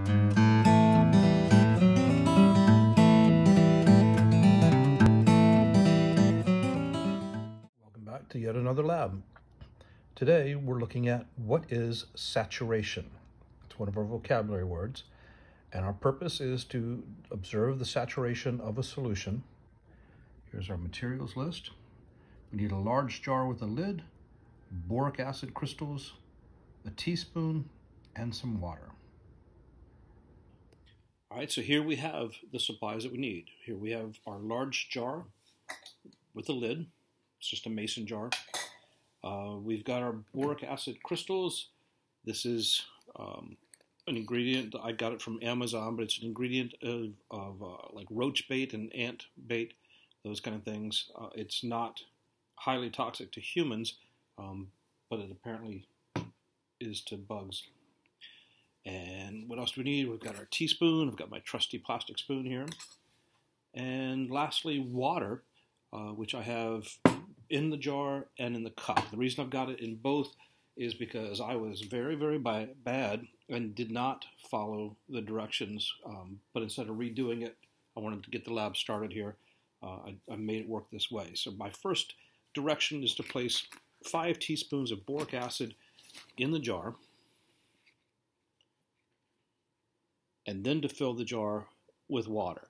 Welcome back to yet another lab. Today we're looking at what is saturation. It's one of our vocabulary words, and our purpose is to observe the saturation of a solution. Here's our materials list. We need a large jar with a lid, boric acid crystals, a teaspoon, and some water. All right, so here we have the supplies that we need. Here we have our large jar with a lid. It's just a mason jar. We've got our boric acid crystals. This is an ingredient. I got it from Amazon, but it's an ingredient of like roach bait and ant bait, those kind of things. It's not highly toxic to humans, but it apparently is to bugs. And what else do we need? We've got our teaspoon. I've got my trusty plastic spoon here. And lastly, water, which I have in the jar and in the cup. The reason I've got it in both is because I was very, very bad and did not follow the directions. But instead of redoing it, I wanted to get the lab started here. I made it work this way. So my first direction is to place 5 teaspoons of boric acid in the jar, and then to fill the jar with water.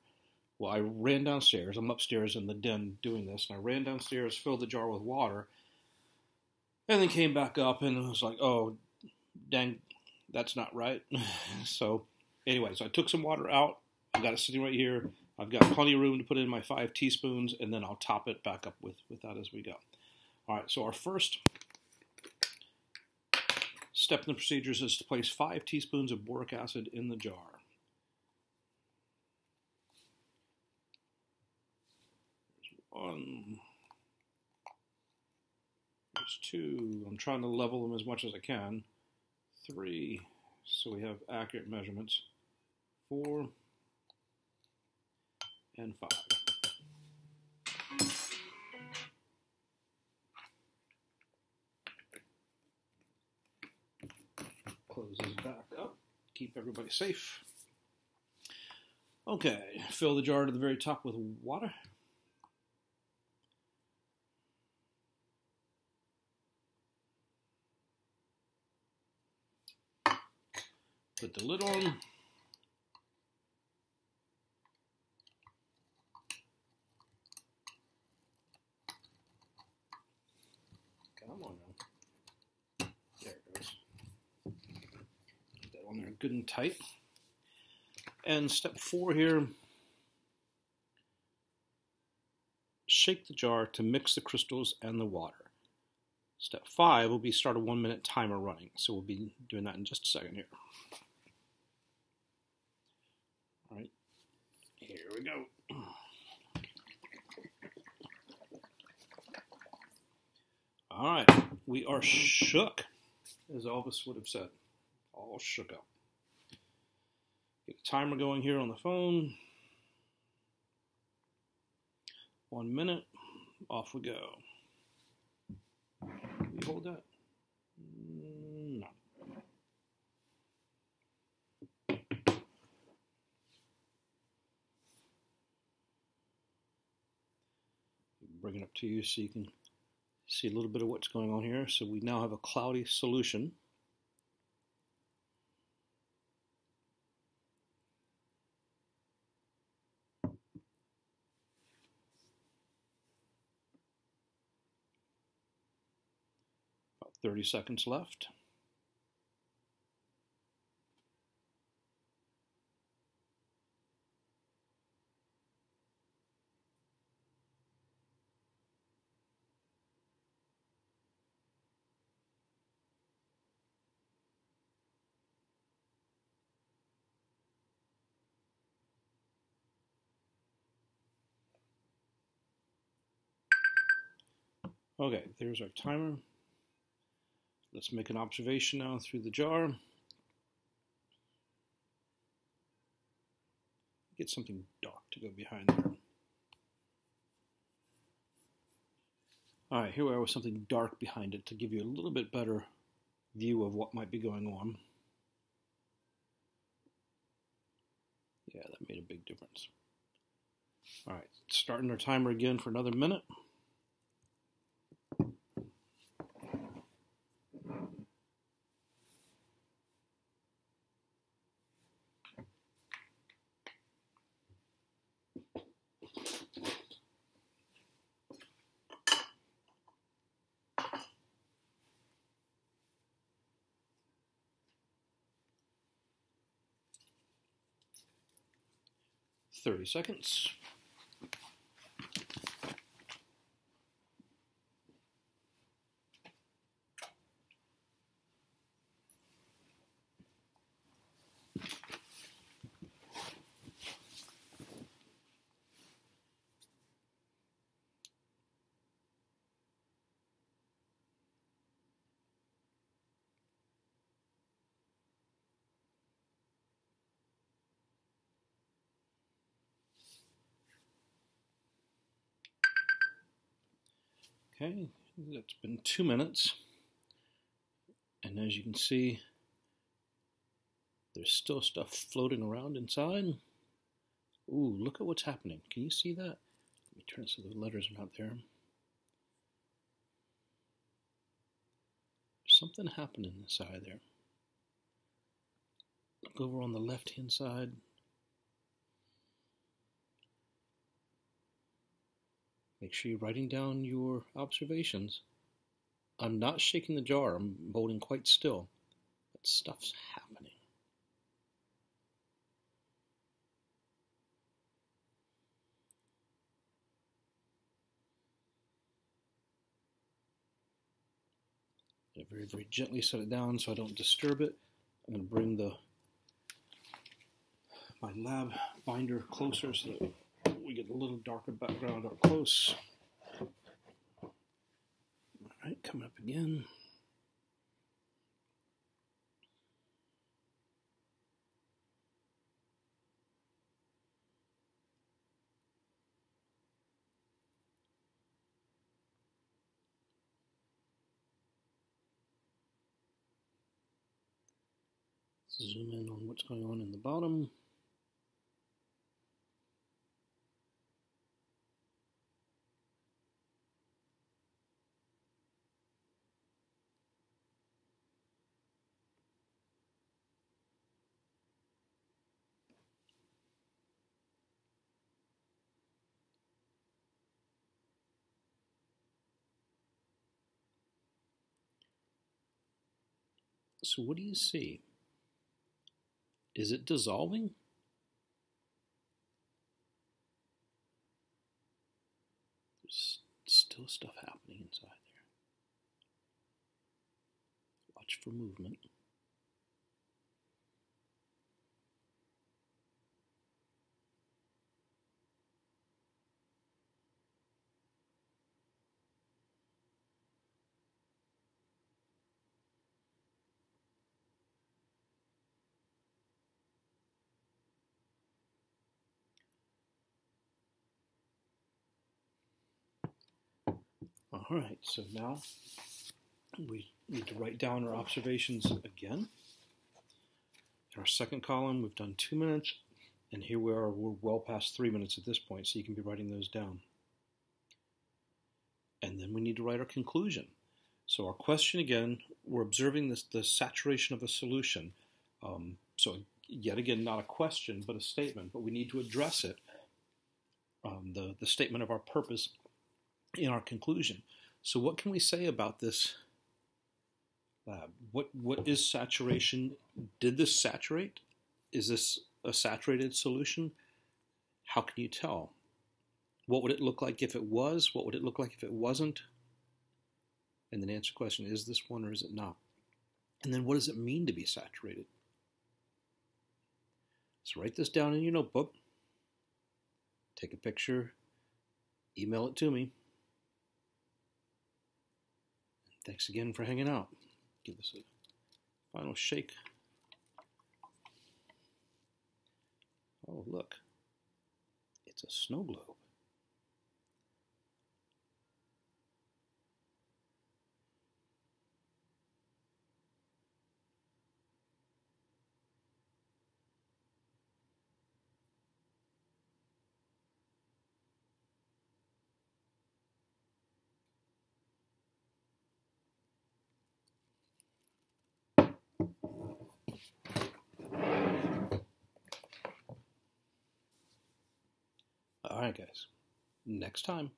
Well, I ran downstairs. I'm upstairs in the den doing this, and I ran downstairs, filled the jar with water, and then came back up and was like, oh, dang, that's not right. So anyway, so I took some water out. I've got it sitting right here. I've got plenty of room to put in my 5 teaspoons, and then I'll top it back up with that as we go. All right, so our first step in the procedures is to place 5 teaspoons of boric acid in the jar. There's 1. There's 2. I'm trying to level them as much as I can. 3, so we have accurate measurements. 4 and 5. Close this back up, keep everybody safe. Okay, fill the jar to the very top with water. Put the lid on. Come on now. There it goes. Get that on there good and tight. And step 4 here, shake the jar to mix the crystals and the water. Step 5 will be start a 1-minute timer running. So we'll be doing that in just a second here. All right, here we go. All right, we are shook, as Elvis would have said, all shook up. Get the timer going here on the phone. 1 minute, off we go. Can we hold that? No. Bring it up to you so you can see a little bit of what's going on here. So we now have a cloudy solution. About 30 seconds left. Okay, there's our timer. Let's make an observation now through the jar. Get something dark to go behind there. All right, here we are with something dark behind it to give you a little bit better view of what might be going on. Yeah, that made a big difference. All right, starting our timer again for another minute. Thirty seconds. Okay, it's been 2 minutes, and as you can see, there's still stuff floating around inside. Ooh, look at what's happening. Can you see that? Let me turn it so the letters are not there. There's something happening inside there. Look over on the left-hand side. Make sure you're writing down your observations. I'm not shaking the jar. I'm holding quite still. But stuff's happening. I very, very gently set it down so I don't disturb it. I'm going to bring my lab binder closer so that we get a little darker background up close. All right, coming up again. Zoom in on what's going on in the bottom. So what do you see? Is it dissolving? There's still stuff happening inside there. Watch for movement. All right, so now we need to write down our observations again. In our second column, we've done 2 minutes, and here we are, we're well past 3 minutes at this point, so you can be writing those down. And then we need to write our conclusion. So our question again, we're observing the saturation of a solution. So yet again, not a question, but a statement, but we need to address it, the statement of our purpose in our conclusion. So what can we say about this lab? What is saturation? Did this saturate? Is this a saturated solution? How can you tell? What would it look like if it was? What would it look like if it wasn't? And then answer the question, is this one or is it not? And then what does it mean to be saturated? So write this down in your notebook. Take a picture. Email it to me. Thanks again for hanging out. Give this a final shake. Oh, look. It's a snow globe. All right, guys. Next time.